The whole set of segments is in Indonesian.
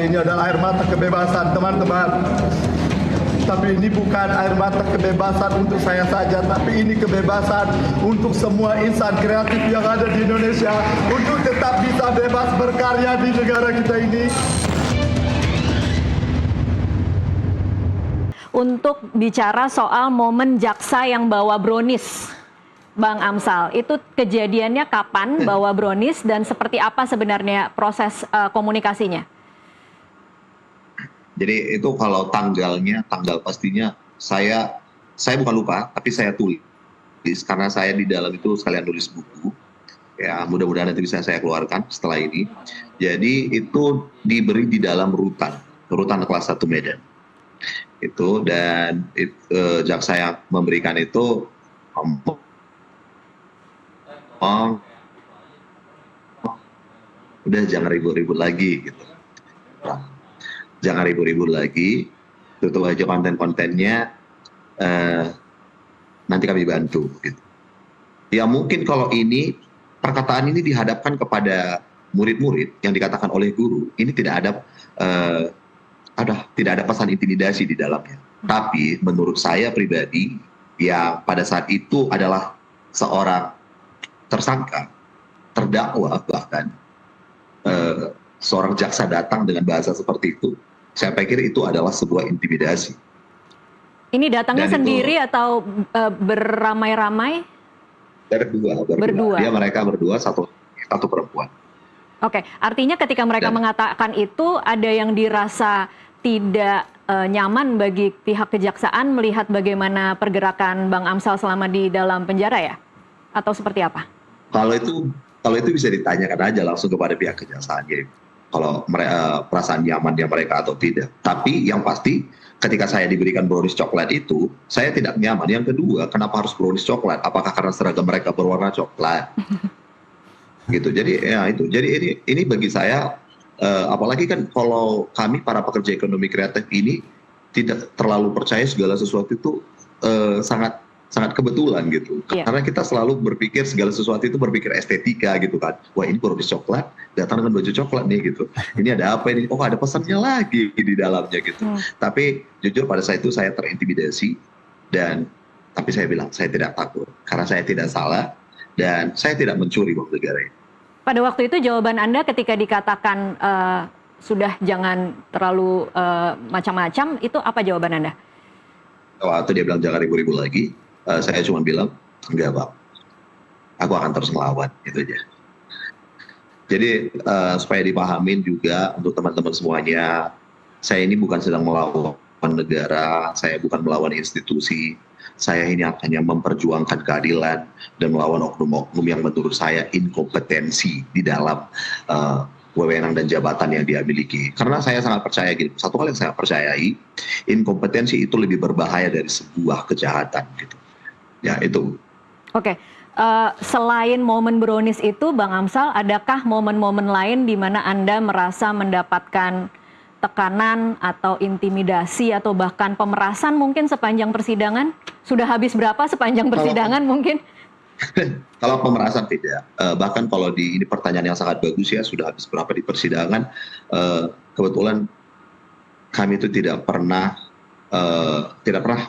tapi ini adalah air mata kebebasan, teman-teman. Tapi ini bukan air mata kebebasan untuk saya saja, tapi ini kebebasan untuk semua insan kreatif yang ada di Indonesia untuk tetap bisa bebas berkarya di negara kita ini. Untuk bicara soal momen jaksa yang bawa brownies, Bang Amsal, itu kejadiannya kapan bawa brownies dan seperti apa sebenarnya proses komunikasinya? Jadi itu kalau tanggal pastinya saya bukan lupa, tapi saya tulis karena saya di dalam itu sekalian tulis buku. Ya, mudah-mudahan nanti bisa saya keluarkan setelah ini. Jadi itu diberi di dalam rutan kelas 1 Medan. Itu dan jaksa yang memberikan itu udah jangan ribut-ribut lagi gitu. Nah, jangan ribut-ribut lagi, tutup aja konten-kontennya, nanti kami bantu. Gitu. Ya mungkin kalau ini, perkataan ini dihadapkan kepada murid-murid yang dikatakan oleh guru, ini tidak ada pesan intimidasi di dalamnya. Tapi menurut saya pribadi, yang pada saat itu adalah seorang tersangka, terdakwa bahkan, seorang jaksa datang dengan bahasa seperti itu, saya pikir itu adalah sebuah intimidasi. Ini datangnya sendiri atau beramai-ramai? Berdua. Mereka berdua, satu perempuan. Oke, artinya ketika mereka mengatakan itu, ada yang dirasa tidak nyaman bagi pihak kejaksaan melihat bagaimana pergerakan Bang Amsal selama di dalam penjara ya? Atau seperti apa? Kalau itu bisa ditanyakan aja langsung kepada pihak kejaksaan. Kalau perasaan nyamannya mereka atau tidak. Tapi yang pasti ketika saya diberikan brownies coklat itu, saya tidak nyaman. Yang kedua, kenapa harus brownies coklat? Apakah karena seragam mereka berwarna coklat? Gitu. Jadi ya itu. Jadi ini bagi saya, apalagi kan kalau kami para pekerja ekonomi kreatif ini tidak terlalu percaya segala sesuatu itu sangat kebetulan gitu. Yeah. Karena kita selalu berpikir segala sesuatu itu berpikir estetika gitu kan. Wah ini brownies coklat, datang dengan baju coklat nih gitu. Ini ada apa ini? Oh ada pesannya lagi di dalamnya gitu. Tapi jujur pada saat itu saya terintimidasi tapi saya bilang saya tidak takut. Karena saya tidak salah dan saya tidak mencuri uang negara ini. Pada waktu itu jawaban Anda ketika dikatakan sudah jangan terlalu macam-macam, itu apa jawaban Anda? Waktu dia bilang jangan ribut-ribut lagi, saya cuma bilang, enggak Pak, aku akan terus melawan, itu aja. Jadi supaya dipahamin juga untuk teman-teman semuanya, saya ini bukan sedang melawan negara, saya bukan melawan institusi, saya ini hanya memperjuangkan keadilan dan melawan oknum-oknum yang menurut saya inkompetensi di dalam wewenang dan jabatan yang dia miliki. Karena saya sangat percaya gitu, satu hal yang saya percayai, inkompetensi itu lebih berbahaya dari sebuah kejahatan gitu. Ya itu. Oke, selain momen brownies itu, Bang Amsal, adakah momen-momen lain di mana Anda merasa mendapatkan tekanan atau intimidasi atau bahkan pemerasan mungkin sepanjang persidangan? Sudah habis berapa sepanjang persidangan mungkin? Kalau pemerasan tidak. Bahkan kalau ini pertanyaan yang sangat bagus ya, sudah habis berapa di persidangan? Kebetulan kami itu tidak pernah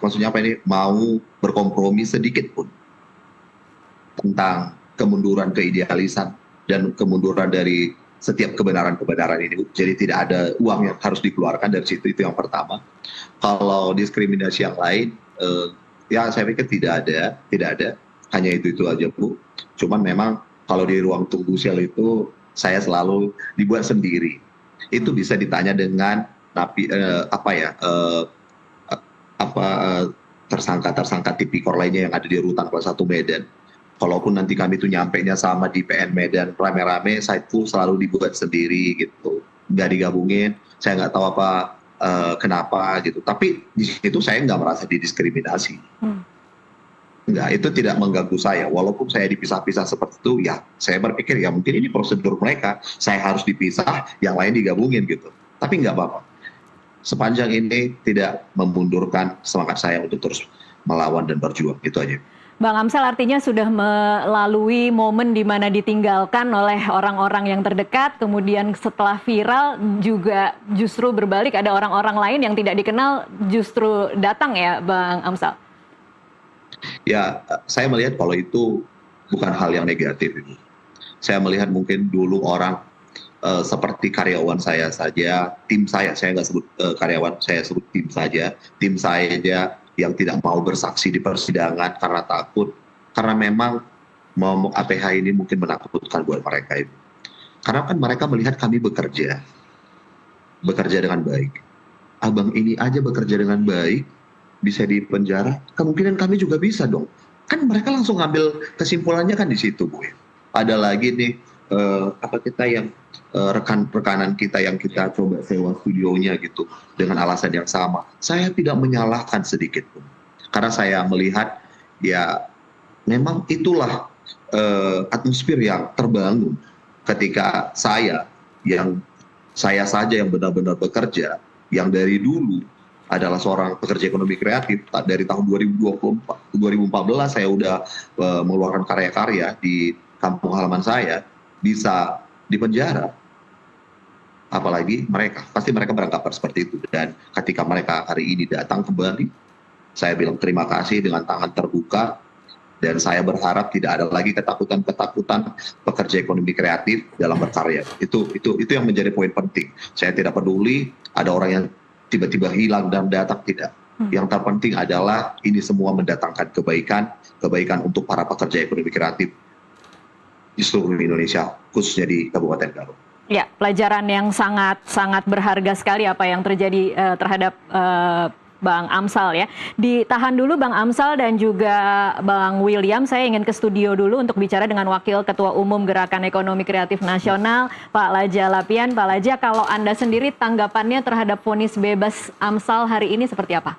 maksudnya apa ini, mau berkompromi sedikit pun tentang kemunduran keidealisan dan kemunduran dari setiap kebenaran-kebenaran ini. Jadi tidak ada uang yang harus dikeluarkan dari situ, itu yang pertama. Kalau diskriminasi yang lain, ya saya pikir tidak ada, hanya itu aja Bu. Cuman memang kalau di ruang tunggu sel itu saya selalu dibuat sendiri. Itu bisa ditanya dengan tersangka tipikor lainnya yang ada di rutan kelas 1 Medan. Kalaupun nanti kami itu nyampainya sama di PN Medan rame-rame, saya itu selalu dibuat sendiri gitu, nggak digabungin. Saya nggak tahu kenapa gitu. Tapi di situ saya nggak merasa didiskriminasi. Nggak, itu tidak mengganggu saya. Walaupun saya dipisah-pisah seperti itu, ya saya berpikir ya mungkin ini prosedur mereka. Saya harus dipisah, yang lain digabungin gitu. Tapi nggak apa-apa. Sepanjang ini tidak memundurkan semangat saya untuk terus melawan dan berjuang, itu aja. Bang Amsal artinya sudah melalui momen di mana ditinggalkan oleh orang-orang yang terdekat, kemudian setelah viral juga justru berbalik ada orang-orang lain yang tidak dikenal justru datang ya Bang Amsal? Ya, saya melihat kalau itu bukan hal yang negatif. Saya melihat mungkin dulu orang seperti karyawan saya saja, tim saya nggak sebut karyawan, saya sebut tim saja, tim saya aja yang tidak mau bersaksi di persidangan karena takut, karena memang momok APH ini mungkin menakutkan buat mereka itu. Karena kan mereka melihat kami bekerja dengan baik. Abang ini aja bekerja dengan baik, bisa di penjara, kemungkinan kami juga bisa dong. Kan mereka langsung ngambil kesimpulannya kan di situ, Bu. Ada lagi nih kita yang rekan-rekanan kita yang kita coba sewa studionya gitu dengan alasan yang sama. Saya tidak menyalahkan sedikit pun, karena saya melihat ya memang itulah atmosfer yang terbangun ketika saya saja yang benar-benar bekerja, yang dari dulu adalah seorang pekerja ekonomi kreatif. Dari tahun 2014 saya udah mengeluarkan karya-karya di kampung halaman saya, bisa di penjara. Apalagi pasti mereka beranggapan seperti itu. Dan ketika mereka hari ini datang kembali, saya bilang terima kasih dengan tangan terbuka, dan saya berharap tidak ada lagi ketakutan pekerja ekonomi kreatif dalam berkarya. Itu yang menjadi poin penting. Saya tidak peduli ada orang yang tiba-tiba hilang dan datang, tidak. Yang terpenting adalah ini semua mendatangkan kebaikan untuk para pekerja ekonomi kreatif di seluruh Indonesia, khususnya di Kabupaten Garut. Ya, pelajaran yang sangat berharga sekali apa yang terjadi terhadap Bang Amsal ya. Ditahan dulu Bang Amsal dan juga Bang William, saya ingin ke studio dulu untuk bicara dengan Wakil Ketua Umum Gerakan Ekonomi Kreatif Nasional, Pak Laja Lapian. Pak Laja, kalau Anda sendiri tanggapannya terhadap vonis bebas Amsal hari ini seperti apa?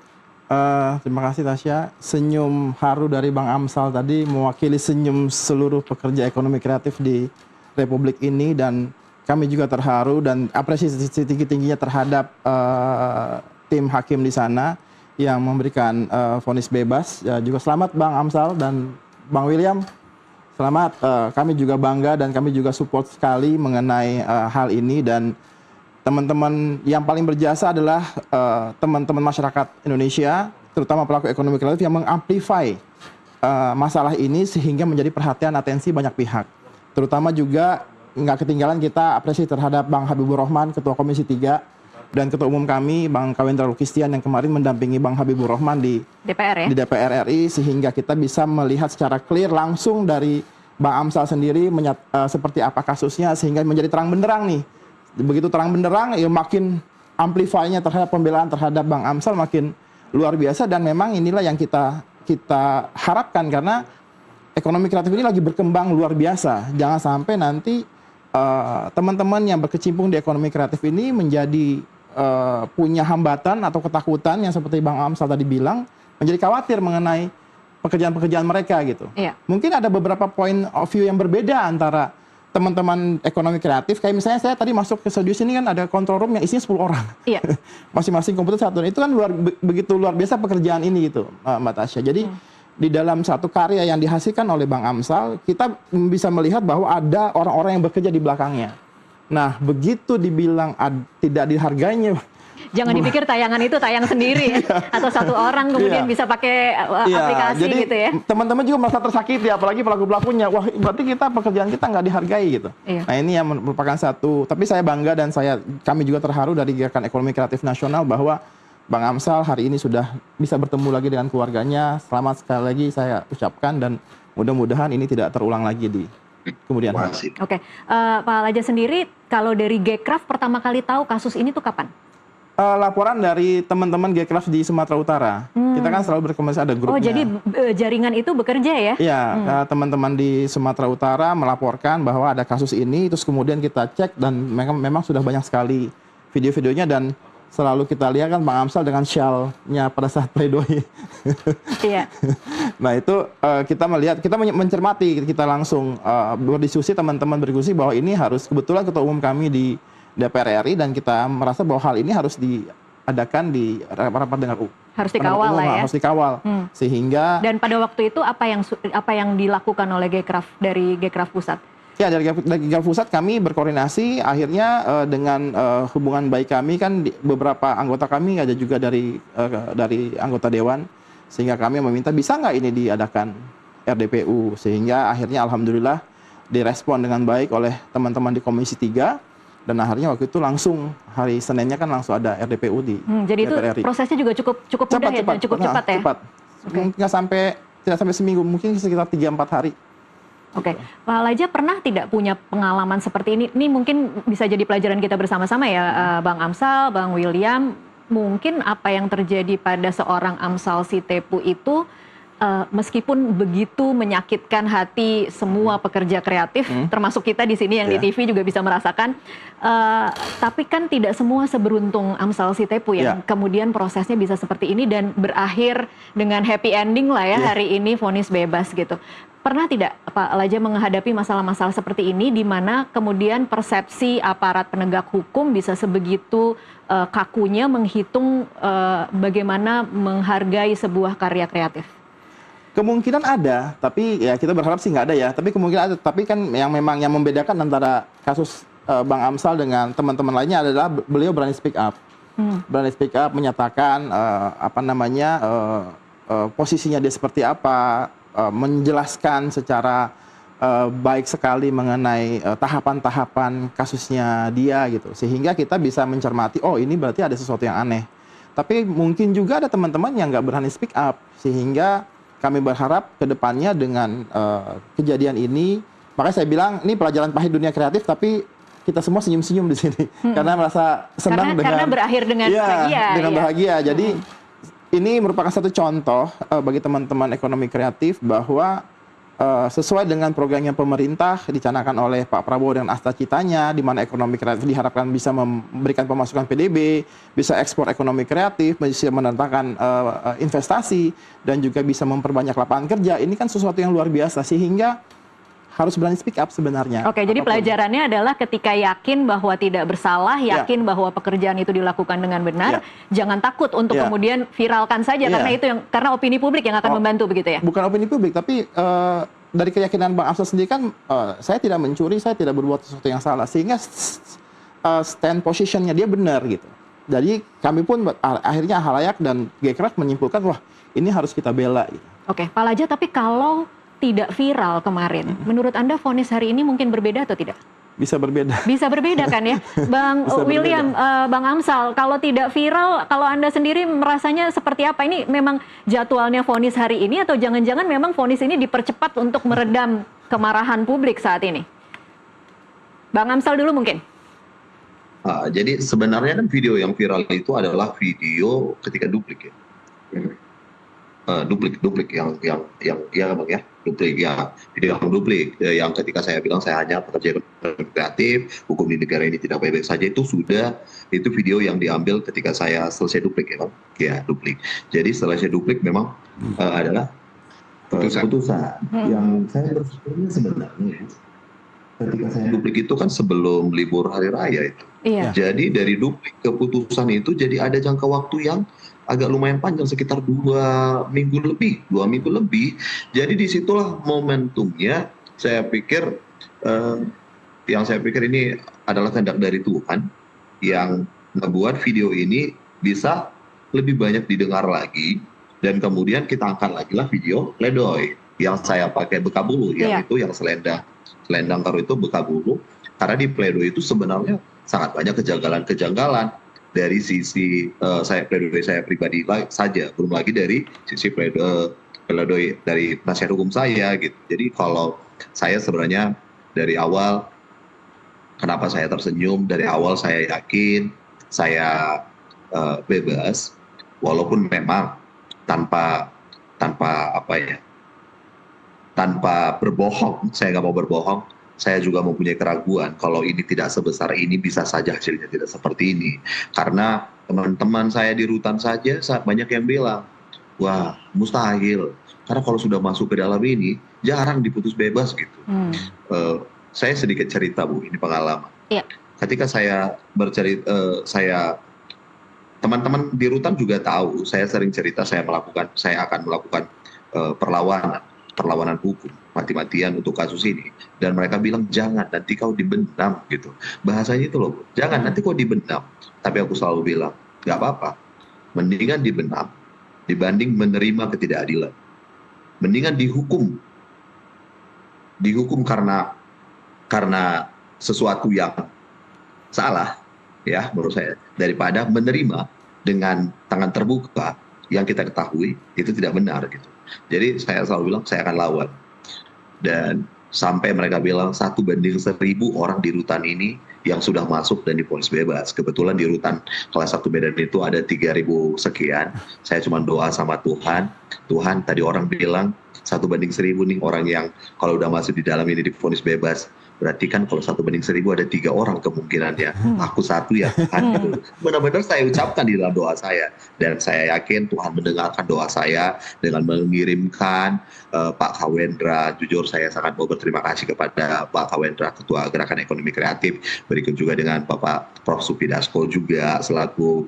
Terima kasih Tasya. Senyum haru dari Bang Amsal tadi mewakili senyum seluruh pekerja ekonomi kreatif di Republik ini, dan kami juga terharu dan apresiasi tinggi-tingginya terhadap tim hakim di sana yang memberikan vonis bebas. Ya, juga selamat Bang Amsal dan Bang William. Selamat. Kami juga bangga dan kami juga support sekali mengenai hal ini, dan teman-teman yang paling berjasa adalah teman-teman masyarakat Indonesia, terutama pelaku ekonomi kreatif yang mengamplify masalah ini sehingga menjadi perhatian atensi banyak pihak. Terutama juga nggak ketinggalan kita apresiasi terhadap Bang Habibur Rahman, Ketua Komisi 3, dan Ketua Umum kami, Bang Kawendra Lukistian, yang kemarin mendampingi Bang Habibur Rahman di DPR ya? Di DPR RI, sehingga kita bisa melihat secara clear langsung dari Bang Amsal sendiri seperti apa kasusnya, sehingga menjadi terang benderang nih. Begitu terang benderang, ya makin amplify-nya terhadap pembelaan terhadap Bang Amsal makin luar biasa, dan memang inilah yang kita harapkan, karena ekonomi kreatif ini lagi berkembang luar biasa. Jangan sampai nanti teman-teman yang berkecimpung di ekonomi kreatif ini menjadi punya hambatan atau ketakutan yang seperti Bang Amsal tadi bilang, menjadi khawatir mengenai pekerjaan-pekerjaan mereka gitu. Iya. Mungkin ada beberapa point of view yang berbeda antara teman-teman ekonomi kreatif. Kayak misalnya saya tadi masuk ke studio sini kan ada control room yang isinya 10 orang. Iya. Masing-masing komputer satu. Itu kan begitu luar biasa pekerjaan ini gitu, Mbak Tasya. Jadi di dalam satu karya yang dihasilkan oleh Bang Amsal, kita bisa melihat bahwa ada orang-orang yang bekerja di belakangnya. Nah, begitu dibilang tidak dihargainya, jangan dipikir tayangan itu tayang sendiri ya, atau satu orang kemudian bisa pakai aplikasi jadi, gitu ya. Teman-teman juga merasa tersakiti, apalagi pelaku-pelakunya. Wah, berarti pekerjaan kita nggak dihargai gitu. Iya. Nah, ini yang merupakan satu. Tapi saya bangga dan kami juga terharu dari Gerakan Ekonomi Kreatif Nasional bahwa Bang Amsal hari ini sudah bisa bertemu lagi dengan keluarganya. Selamat sekali lagi saya ucapkan, dan mudah-mudahan ini tidak terulang lagi di kemudian hari. Oke, Pak Laja sendiri, kalau dari Gcraft pertama kali tahu kasus ini tuh kapan? Laporan dari teman-teman Gcraft di Sumatera Utara. Kita kan selalu berkomunikasi, ada grupnya. Oh, jadi jaringan itu bekerja ya? Iya, teman-teman di Sumatera Utara melaporkan bahwa ada kasus ini, terus kemudian kita cek, dan memang sudah banyak sekali video-videonya, dan selalu kita lihat kan Bang Amsal dengan shawl-nya pada saat pledoi. Iya. Nah, itu kita melihat, kita mencermati, kita langsung berdiskusi, teman-teman berdiskusi bahwa ini harus, kebetulan Ketua Umum kami di DPR RI, dan kita merasa bahwa hal ini harus diadakan di rapat dengar Harus dikawal lah ya. harus dikawal. Sehingga Dan pada waktu itu apa yang dilakukan oleh Gcraft dari Gcraft Pusat? ya dari Gcraft Pusat kami berkoordinasi akhirnya dengan hubungan baik kami kan beberapa anggota kami ada juga dari anggota dewan, sehingga kami meminta bisa nggak ini diadakan RDPU, sehingga akhirnya alhamdulillah direspon dengan baik oleh teman-teman di Komisi 3 dan akhirnya waktu itu langsung hari Seninnya kan langsung ada RDPU di Jadi itu DPR RI. prosesnya juga cukup mudah ya, dan cukup cepat ya. Cepat. Mungkin tidak sampai seminggu, mungkin sekitar 3-4 hari. Oke, Pak Laja pernah tidak punya pengalaman seperti ini? Ini mungkin bisa jadi pelajaran kita bersama-sama ya, Bang Amsal, Bang William. Mungkin apa yang terjadi pada seorang Amsal Sitepu itu meskipun begitu menyakitkan hati semua pekerja kreatif, termasuk kita di sini yang di TV juga bisa merasakan, tapi kan tidak semua seberuntung Amsal Sitepu yang kemudian prosesnya bisa seperti ini dan berakhir dengan happy ending lah ya, hari ini vonis bebas gitu. Pernah tidak Pak Laja menghadapi masalah-masalah seperti ini di mana kemudian persepsi aparat penegak hukum bisa sebegitu kakunya menghitung bagaimana menghargai sebuah karya kreatif? Kemungkinan ada, tapi ya kita berharap sih nggak ada ya. Tapi kemungkinan ada. Tapi kan yang memang yang membedakan antara kasus Bang Amsal dengan teman-teman lainnya adalah beliau berani speak up, berani speak up, menyatakan posisinya dia seperti apa, menjelaskan secara baik sekali mengenai tahapan-tahapan kasusnya dia gitu. Sehingga kita bisa mencermati, oh ini berarti ada sesuatu yang aneh. Tapi mungkin juga ada teman-teman yang nggak berani speak up, sehingga kami berharap ke depannya dengan kejadian ini, makanya saya bilang ini pelajaran pahit dunia kreatif, tapi kita semua senyum-senyum di sini karena merasa senang karena berakhir dengan bahagia. Dengan bahagia. Jadi ini merupakan satu contoh bagi teman-teman ekonomi kreatif bahwa sesuai dengan programnya pemerintah dicanangkan oleh Pak Prabowo dan Asta Citanya, di mana ekonomi kreatif diharapkan bisa memberikan pemasukan PDB, bisa ekspor ekonomi kreatif, bisa mendatangkan investasi, dan juga bisa memperbanyak lapangan kerja. Ini kan sesuatu yang luar biasa, sehingga harus berani speak up sebenarnya. Oke, jadi pelajarannya adalah ketika yakin bahwa tidak bersalah, yakin bahwa pekerjaan itu dilakukan dengan benar, jangan takut untuk kemudian viralkan saja, karena opini publik yang akan membantu begitu ya? Bukan opini publik, tapi dari keyakinan Bang Amsal sendiri kan, saya tidak mencuri, saya tidak berbuat sesuatu yang salah, sehingga stand positionnya dia benar gitu. Jadi kami pun akhirnya halayak dan Gcraft menyimpulkan, wah ini harus kita bela. Gitu. Oke, Pak Laja, tapi kalau tidak viral kemarin, menurut Anda vonis hari ini mungkin berbeda atau tidak? Bisa berbeda. Bisa berbeda kan ya? Bang William, Bang Amsal, kalau tidak viral, kalau Anda sendiri merasanya seperti apa? Ini memang jadwalnya vonis hari ini atau jangan-jangan memang vonis ini dipercepat untuk meredam kemarahan publik saat ini? Bang Amsal dulu mungkin. Jadi sebenarnya kan video yang viral itu adalah video ketika duplik ya. Duplik yang ya bang ya, duplik ya, video yang duplik yang ketika saya bilang saya hanya pekerja kreatif, hukum di negara ini tidak baik-baik saja, itu video yang diambil ketika saya selesai duplik ya bang, ya duplik. Jadi selesai duplik memang adalah putusan yang saya berpikirnya sebenarnya ketika saya duplik itu kan sebelum libur hari raya itu. Iya. Jadi dari duplik ke putusan itu jadi ada jangka waktu yang agak lumayan panjang, sekitar 2 minggu lebih. Jadi disitulah momentumnya saya pikir, yang saya pikir ini adalah kehendak dari Tuhan yang membuat video ini bisa lebih banyak didengar lagi, dan kemudian kita angkat lagi lah video pledoi yang saya pakai bekabulu, yang itu yang selendang karo itu bekabulu, karena di pledoi itu sebenarnya sangat banyak kejanggalan dari sisi saya pribadi saja, belum lagi dari sisi pledoi dari penasihat hukum saya gitu. Jadi kalau saya sebenarnya dari awal, kenapa saya tersenyum, dari awal saya yakin saya bebas, walaupun memang tanpa berbohong, saya nggak mau berbohong. Saya juga mempunyai keraguan kalau ini tidak sebesar ini, bisa saja hasilnya tidak seperti ini. Karena teman-teman saya di rutan saja banyak yang bilang, wah mustahil, karena kalau sudah masuk ke dalam ini jarang diputus bebas gitu. Saya sedikit cerita Bu, ini pengalaman. Ketika saya bercerita, saya Teman-teman di rutan juga tahu, saya sering cerita saya akan melakukan perlawanan hukum mati-matian untuk kasus ini, dan mereka bilang jangan, nanti kau dibenam gitu. Bahasanya itu loh, jangan nanti kau dibenam. Tapi aku selalu bilang nggak apa-apa, mendingan dibenam dibanding menerima ketidakadilan. Mendingan dihukum karena sesuatu yang salah, ya menurut saya, daripada menerima dengan tangan terbuka yang kita ketahui itu tidak benar gitu. Jadi saya selalu bilang saya akan lawan, dan sampai mereka bilang 1:1000 orang di rutan ini yang sudah masuk dan divonis bebas. Kebetulan di rutan kelas 1 Medan itu ada 3.000 sekian. Saya cuma doa sama Tuhan, Tuhan tadi orang bilang 1:1000 nih orang yang kalau udah masuk di dalam ini divonis bebas. Berarti kan kalau 1:1000 ada 3 orang kemungkinannya. Aku satu ya Tuhan. Gitu. Benar-benar saya ucapkan di dalam doa saya. Dan saya yakin Tuhan mendengarkan doa saya dengan mengirimkan Pak Kawendra. Jujur saya sangat mau berterima kasih kepada Pak Kawendra, Ketua Gerakan Ekonomi Kreatif. Berikut juga dengan Bapak Prof. Supidasko juga selaku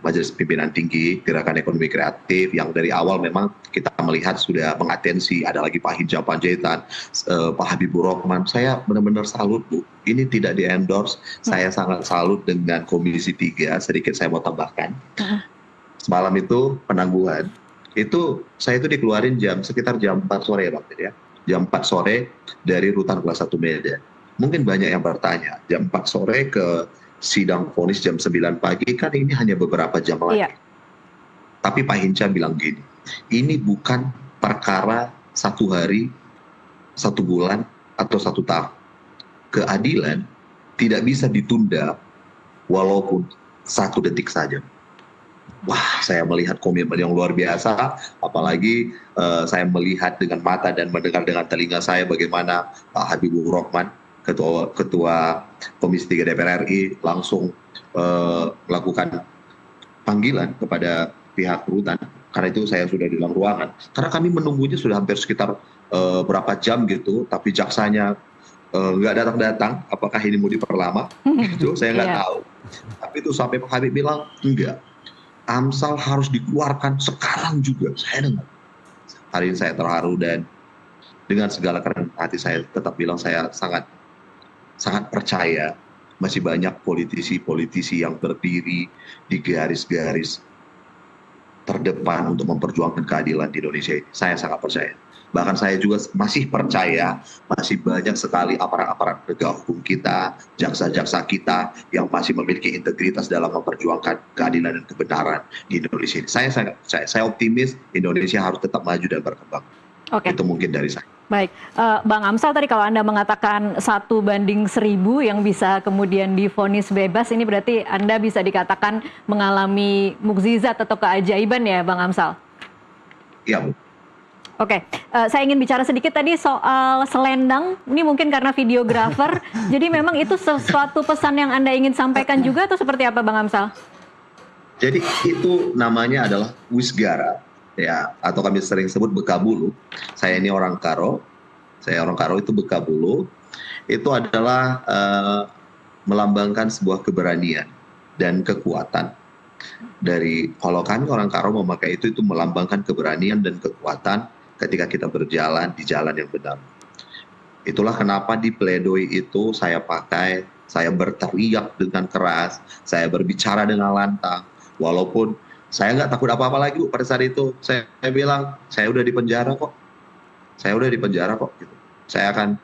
Majelis Pimpinan Tinggi Gerakan Ekonomi Kreatif, yang dari awal memang kita melihat sudah mengatensi. Ada lagi Pak Hinca Panjaitan, Pak Habibur Rahman. Saya benar-benar salut Bu. Ini tidak di-endorse. Saya sangat salut dengan Komisi 3. Sedikit saya mau tambahkan. Semalam itu penangguhan. Saya itu dikeluarin sekitar jam 4 sore Bang. Ya. Jam 4 sore dari rutan kelas 1 Medan. Mungkin banyak yang bertanya, jam 4 sore ke sidang vonis jam 9 pagi, kan ini hanya beberapa jam lagi. Iya. Tapi Pak Hinca bilang gini, ini bukan perkara 1 hari, 1 bulan, atau 1 tahun. Keadilan tidak bisa ditunda walaupun 1 detik saja. Wah, saya melihat komitmen yang luar biasa, apalagi saya melihat dengan mata dan mendengar dengan telinga saya bagaimana Pak Habibur Rahman, Ketua Komisi 3 DPR RI, langsung melakukan panggilan kepada pihak rutan. Karena itu saya sudah di dalam ruangan. Karena kami menunggunya sudah hampir sekitar berapa jam gitu, tapi jaksanya nggak datang-datang. Apakah ini mau diperlama? Gitu, saya nggak tahu. Tapi itu sampai Pak Habib bilang enggak. Amsal harus dikeluarkan sekarang juga. Saya dengar. Hari ini saya terharu, dan dengan segala kerendahan hati saya tetap bilang saya sangat percaya masih banyak politisi-politisi yang berdiri di garis-garis terdepan untuk memperjuangkan keadilan di Indonesia ini. Saya sangat percaya. Bahkan saya juga masih percaya masih banyak sekali aparat-aparat penegak hukum kita, jaksa-jaksa kita yang masih memiliki integritas dalam memperjuangkan keadilan dan kebenaran di Indonesia ini. Saya optimis Indonesia harus tetap maju dan berkembang. Oke. Itu mungkin dari saya. Baik, Bang Amsal, tadi kalau Anda mengatakan 1:1000 yang bisa kemudian divonis bebas, ini berarti Anda bisa dikatakan mengalami mukjizat atau keajaiban ya Bang Amsal? Iya Bu. Oke, saya ingin bicara sedikit tadi soal selendang. Ini mungkin karena videografer, jadi memang itu sesuatu pesan yang Anda ingin sampaikan juga atau seperti apa Bang Amsal? Jadi itu namanya adalah wisgara, ya, atau kami sering sebut bekabulu. Saya ini orang Karo, itu bekabulu. Itu adalah melambangkan sebuah keberanian dan kekuatan. Kalau kami orang Karo memakai itu melambangkan keberanian dan kekuatan ketika kita berjalan di jalan yang benar. Itulah kenapa di pledoi itu saya berteriak dengan keras, saya berbicara dengan lantang, walaupun saya nggak takut apa-apa lagi Bu. Pada saat itu saya bilang, saya udah di penjara kok. Gitu. Saya akan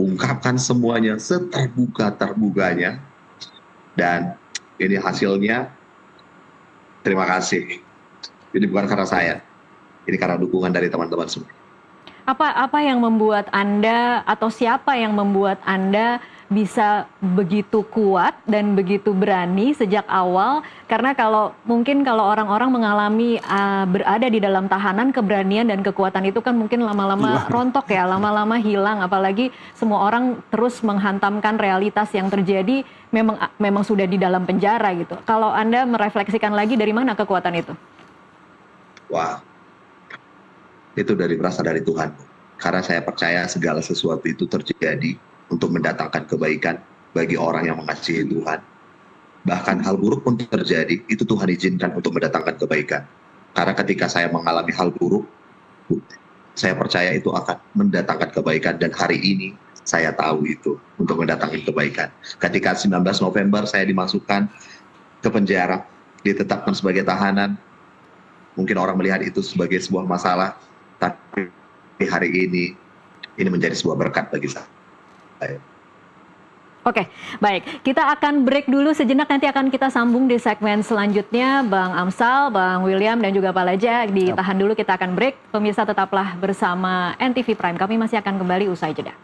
ungkapkan semuanya seterbuka-terbukanya, dan ini hasilnya. Terima kasih. Ini bukan karena saya, ini karena dukungan dari teman-teman semua. Apa yang membuat Anda, atau siapa yang membuat Anda bisa begitu kuat dan begitu berani sejak awal? Karena mungkin kalau orang-orang mengalami berada di dalam tahanan, keberanian dan kekuatan itu kan mungkin lama-lama rontok ya, lama-lama hilang. Apalagi semua orang terus menghantamkan realitas yang terjadi, memang sudah di dalam penjara gitu. Kalau Anda merefleksikan lagi, dari mana kekuatan itu? Wah, itu berasal dari Tuhan. Karena saya percaya segala sesuatu itu terjadi untuk mendatangkan kebaikan bagi orang yang mengasihi Tuhan. bahkan hal buruk pun terjadi, itu Tuhan izinkan untuk mendatangkan kebaikan. Karena ketika saya mengalami hal buruk, saya percaya itu akan mendatangkan kebaikan, dan hari ini saya tahu itu untuk mendatangkan kebaikan. Ketika 19 November saya dimasukkan ke penjara, ditetapkan sebagai tahanan, mungkin orang melihat itu sebagai sebuah masalah, tapi hari ini menjadi sebuah berkat bagi saya. Oke, baik. Kita akan break dulu sejenak, nanti akan kita sambung di segmen selanjutnya. Bang Amsal, Bang William, dan juga Pak Laja, ditahan dulu, kita akan break. Pemirsa tetaplah bersama NTV Prime, kami masih akan kembali usai jeda.